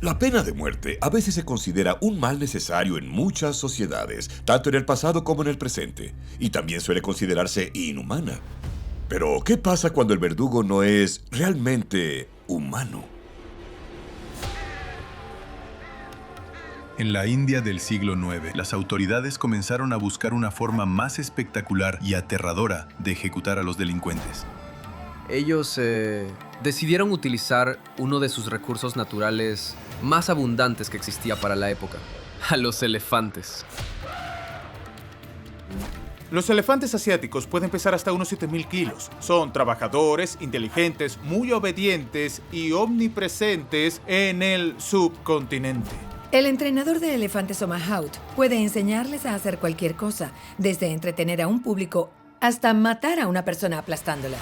La pena de muerte a veces se considera un mal necesario en muchas sociedades, tanto en el pasado como en el presente, y también suele considerarse inhumana. Pero, ¿qué pasa cuando el verdugo no es realmente humano? En la India del siglo IX, las autoridades comenzaron a buscar una forma más espectacular y aterradora de ejecutar a los delincuentes. Ellos decidieron utilizar uno de sus recursos naturales más abundantes que existía para la época: a los elefantes. Los elefantes asiáticos pueden pesar hasta unos 7.000 kilos. Son trabajadores, inteligentes, muy obedientes y omnipresentes en el subcontinente. El entrenador de elefantes o mahout puede enseñarles a hacer cualquier cosa, desde entretener a un público hasta matar a una persona aplastándola.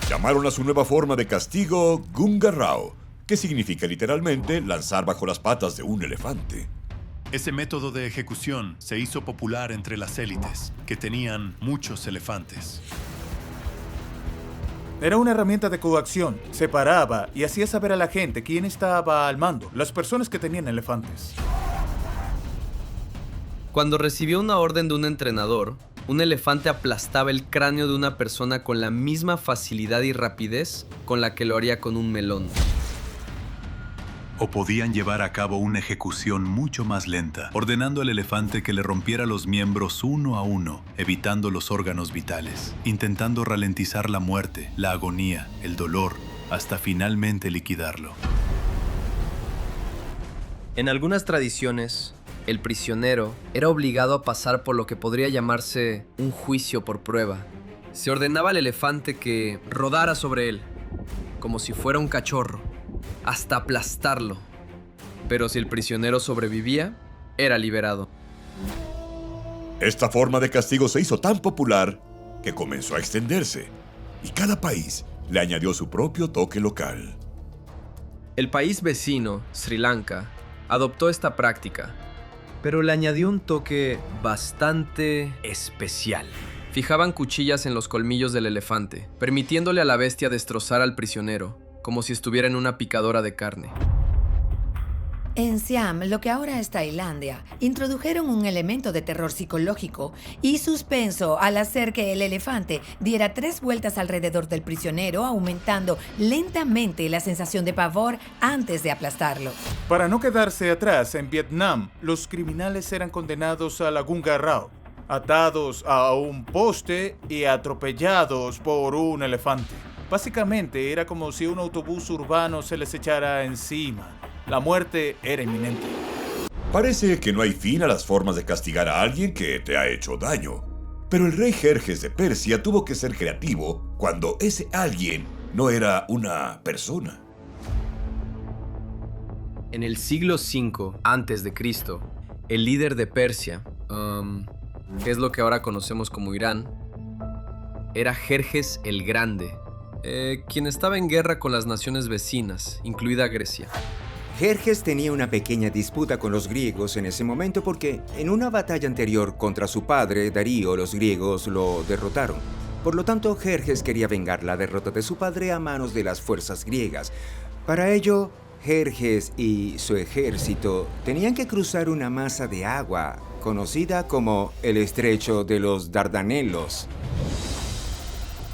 Llamaron a su nueva forma de castigo Gunga Rao, que significa literalmente lanzar bajo las patas de un elefante. Ese método de ejecución se hizo popular entre las élites, que tenían muchos elefantes. Era una herramienta de coacción. Separaba y hacía saber a la gente quién estaba al mando, las personas que tenían elefantes. Cuando recibió una orden de un entrenador, un elefante aplastaba el cráneo de una persona con la misma facilidad y rapidez con la que lo haría con un melón. O podían llevar a cabo una ejecución mucho más lenta, ordenando al elefante que le rompiera los miembros uno a uno, evitando los órganos vitales, intentando ralentizar la muerte, la agonía, el dolor, hasta finalmente liquidarlo. En algunas tradiciones, el prisionero era obligado a pasar por lo que podría llamarse un juicio por prueba. Se ordenaba al elefante que rodara sobre él, como si fuera un cachorro, hasta aplastarlo. Pero si el prisionero sobrevivía, era liberado. Esta forma de castigo se hizo tan popular que comenzó a extenderse, y cada país le añadió su propio toque local. El país vecino, Sri Lanka, adoptó esta práctica, pero le añadió un toque bastante especial. Fijaban cuchillas en los colmillos del elefante, permitiéndole a la bestia destrozar al prisionero, como si estuviera en una picadora de carne. En Siam, lo que ahora es Tailandia, introdujeron un elemento de terror psicológico y suspenso al hacer que el elefante diera 3 vueltas alrededor del prisionero, aumentando lentamente la sensación de pavor antes de aplastarlo. Para no quedarse atrás, en Vietnam, los criminales eran condenados a la Gunga Rao, atados a un poste y atropellados por un elefante. Básicamente era como si un autobús urbano se les echara encima. La muerte era inminente. Parece que no hay fin a las formas de castigar a alguien que te ha hecho daño. Pero el rey Jerjes de Persia tuvo que ser creativo cuando ese alguien no era una persona. En el siglo V a.C., el líder de Persia, que es lo que ahora conocemos como Irán, era Jerjes el Grande, quien estaba en guerra con las naciones vecinas, incluida Grecia. Jerjes tenía una pequeña disputa con los griegos en ese momento porque en una batalla anterior contra su padre, Darío, los griegos lo derrotaron. Por lo tanto, Jerjes quería vengar la derrota de su padre a manos de las fuerzas griegas. Para ello, Jerjes y su ejército tenían que cruzar una masa de agua conocida como el Estrecho de los Dardanelos.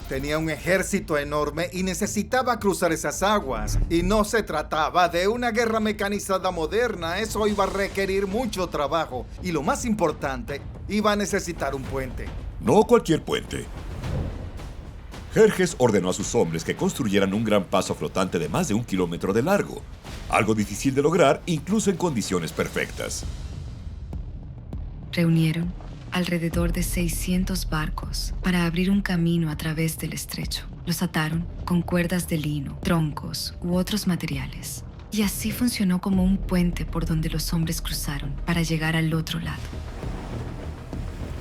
Tenía un ejército enorme y necesitaba cruzar esas aguas. Y no se trataba de una guerra mecanizada moderna. Eso iba a requerir mucho trabajo. Y lo más importante, iba a necesitar un puente. No cualquier puente. Jerjes ordenó a sus hombres que construyeran un gran paso flotante de más de 1 kilómetro de largo. Algo difícil de lograr, incluso en condiciones perfectas. Reunieron alrededor de 600 barcos para abrir un camino a través del estrecho. Los ataron con cuerdas de lino, troncos u otros materiales. Y así funcionó como un puente por donde los hombres cruzaron para llegar al otro lado.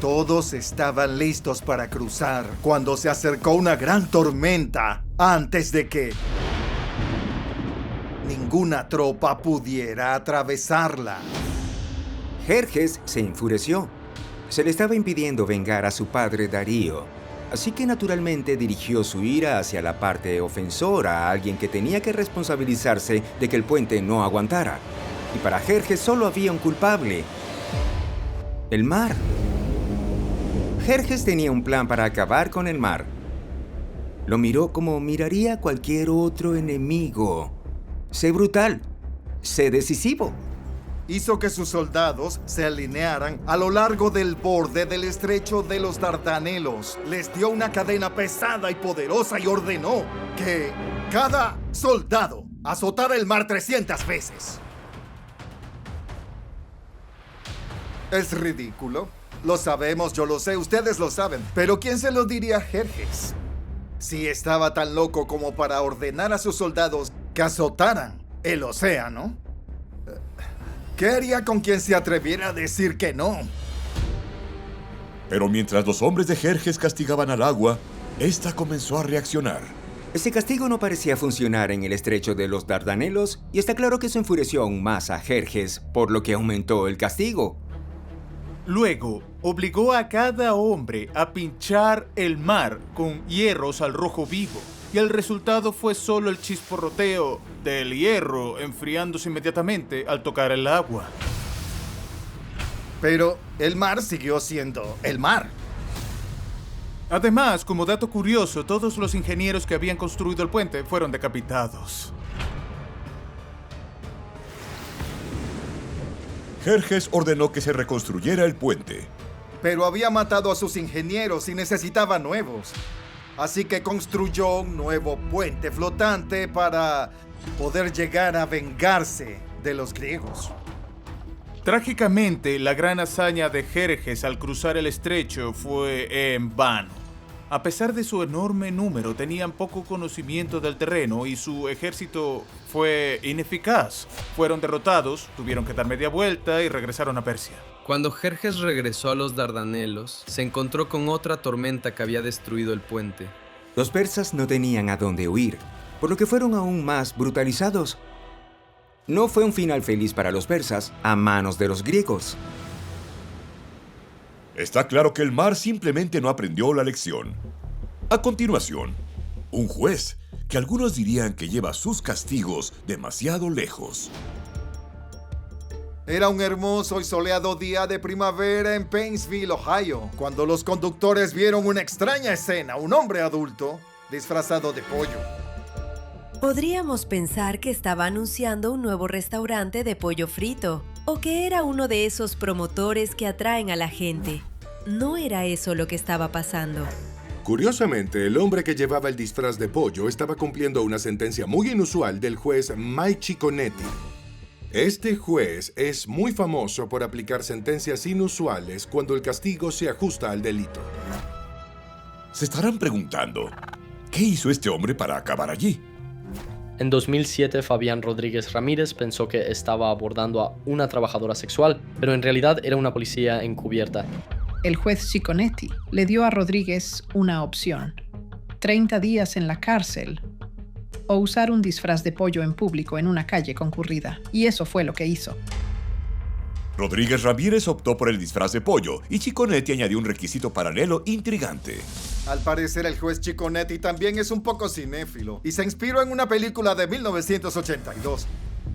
Todos estaban listos para cruzar cuando se acercó una gran tormenta antes de que ninguna tropa pudiera atravesarla. Jerjes se enfureció. Se le estaba impidiendo vengar a su padre Darío. Así que naturalmente dirigió su ira hacia la parte ofensora, a alguien que tenía que responsabilizarse de que el puente no aguantara. Y para Jerjes solo había un culpable: el mar. Jerjes tenía un plan para acabar con el mar. Lo miró como miraría a cualquier otro enemigo. Sé brutal, sé decisivo. Hizo que sus soldados se alinearan a lo largo del borde del estrecho de los Dardanelos. Les dio una cadena pesada y poderosa y ordenó que cada soldado azotara el mar 300 veces. Es ridículo. Lo sabemos, yo lo sé, ustedes lo saben. Pero ¿quién se lo diría a Jerjes? Si estaba tan loco como para ordenar a sus soldados que azotaran el océano, ¿qué haría con quien se atreviera a decir que no? Pero mientras los hombres de Jerjes castigaban al agua, esta comenzó a reaccionar. Ese castigo no parecía funcionar en el estrecho de los Dardanelos, y está claro que eso enfureció aún más a Jerjes, por lo que aumentó el castigo. Luego, obligó a cada hombre a pinchar el mar con hierros al rojo vivo. Y el resultado fue solo el chisporroteo del hierro enfriándose inmediatamente al tocar el agua. Pero el mar siguió siendo el mar. Además, como dato curioso, todos los ingenieros que habían construido el puente fueron decapitados. Jerjes ordenó que se reconstruyera el puente. Pero había matado a sus ingenieros y necesitaba nuevos. Así que construyó un nuevo puente flotante para poder llegar a vengarse de los griegos. Trágicamente, la gran hazaña de Jerjes al cruzar el estrecho fue en vano. A pesar de su enorme número, tenían poco conocimiento del terreno y su ejército fue ineficaz. Fueron derrotados, tuvieron que dar media vuelta y regresaron a Persia. Cuando Jerjes regresó a los Dardanelos, se encontró con otra tormenta que había destruido el puente. Los persas no tenían a dónde huir, por lo que fueron aún más brutalizados. No fue un final feliz para los persas a manos de los griegos. Está claro que el mar simplemente no aprendió la lección. A continuación, un juez, que algunos dirían que lleva sus castigos demasiado lejos. Era un hermoso y soleado día de primavera en Painesville, Ohio, cuando los conductores vieron una extraña escena: un hombre adulto disfrazado de pollo. Podríamos pensar que estaba anunciando un nuevo restaurante de pollo frito, o que era uno de esos promotores que atraen a la gente. No era eso lo que estaba pasando. Curiosamente, el hombre que llevaba el disfraz de pollo estaba cumpliendo una sentencia muy inusual del juez Mike Cicconetti. Este juez es muy famoso por aplicar sentencias inusuales cuando el castigo se ajusta al delito. Se estarán preguntando, ¿qué hizo este hombre para acabar allí? En 2007, Fabián Rodríguez Ramírez pensó que estaba abordando a una trabajadora sexual, pero en realidad era una policía encubierta. El juez Cicconetti le dio a Rodríguez una opción: 30 días en la cárcel o usar un disfraz de pollo en público en una calle concurrida. Y eso fue lo que hizo. Rodríguez Ramírez optó por el disfraz de pollo y Cicconetti añadió un requisito paralelo intrigante. Al parecer, el juez Cicconetti también es un poco cinéfilo y se inspiró en una película de 1982,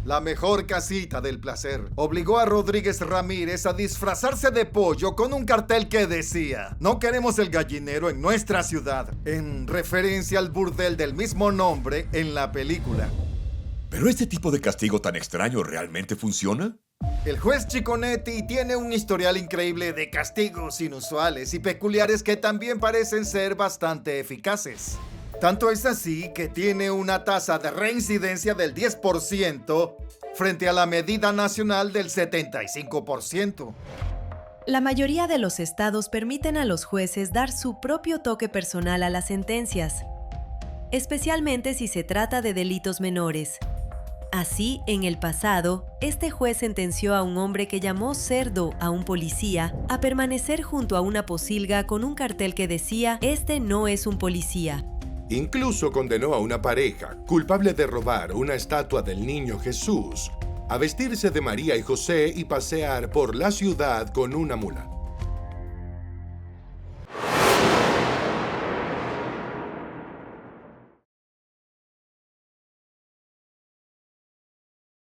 La mejor casita del placer. Obligó a Rodríguez Ramírez a disfrazarse de pollo con un cartel que decía: "No queremos el gallinero en nuestra ciudad", en referencia al burdel del mismo nombre en la película. ¿Pero este tipo de castigo tan extraño realmente funciona? El juez Cicconetti tiene un historial increíble de castigos inusuales y peculiares que también parecen ser bastante eficaces. Tanto es así que tiene una tasa de reincidencia del 10% frente a la medida nacional del 75%. La mayoría de los estados permiten a los jueces dar su propio toque personal a las sentencias, especialmente si se trata de delitos menores. Así, en el pasado, este juez sentenció a un hombre que llamó cerdo a un policía a permanecer junto a una pocilga con un cartel que decía: "Este no es un policía". Incluso condenó a una pareja, culpable de robar una estatua del niño Jesús, a vestirse de María y José y pasear por la ciudad con una mula.